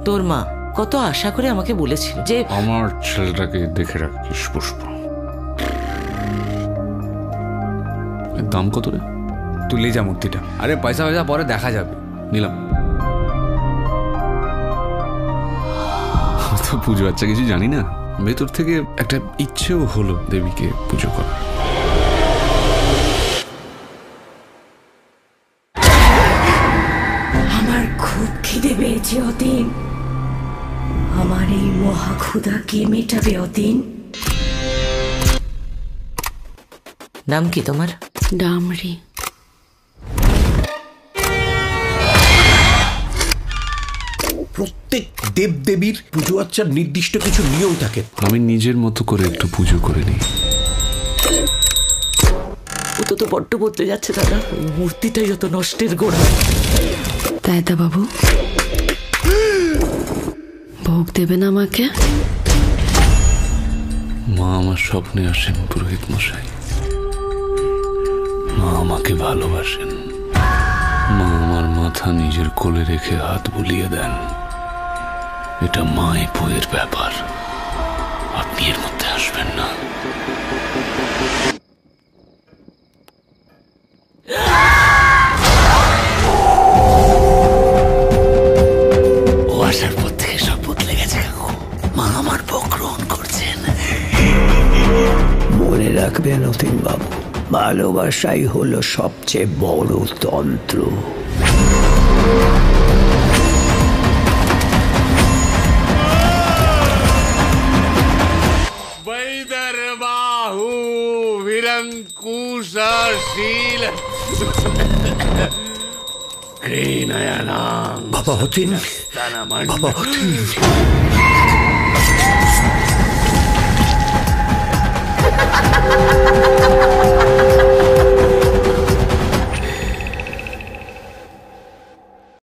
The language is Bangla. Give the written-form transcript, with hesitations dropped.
তোর মা কত আশা করে আমাকে বলেছিল যে আমার ছেলেটাকে দেখে রাখিস পুষ্প। দাম কত রে? তুলে যা মূর্তিটা। আরে পয়সা পয়সা পরে দেখা যাবে। নিলাম। তো পুজো আচ্ছা কিছু জানি না, ভেতর থেকে একটা ইচ্ছেও হলো দেবীকে পুজো করার। আমার খুব খিদে পেয়েছে অতীন। আমার এই মহা ক্ষুধা কে মেটাবে অতীন? নাম কি তোমার? ডামরি। প্রত্যেক দেবদেবীর পুজো আচ্ছার নির্দিষ্ট কিছু নিয়ম থাকে। আমি নিজের মতো করে একটু পুজো করে নিই। ও তো বড্ড বদলে যাচ্ছে দাদা, ওই মূর্তিটাই যত নষ্টের গোড়া। তাই তা বাবু, ভোগ দেবেন আমাকে? মা আমার স্বপ্নে আসেন পুরোহিত মশাই। মা আমাকে ভালোবাসেন। মা আমার মাথা নিজের কোলে রেখে হাত বুলিয়ে দেন। এটা মাই বইয়ের ব্যাপার, আপনি এর মধ্যে আসবেন না। ও আসার পর থেকে সব বদলে গেছে কাকু। মা আমার ভোগ গ্রহণ করছেন। মনে রাখবেন অতীন বাবু, ভালোবাসাই হলো সবচেয়ে বড় তন্ত্র। বৈদর্বাহু বিরঙ্কুশীল বাবা অতীন, বাবা অতীন।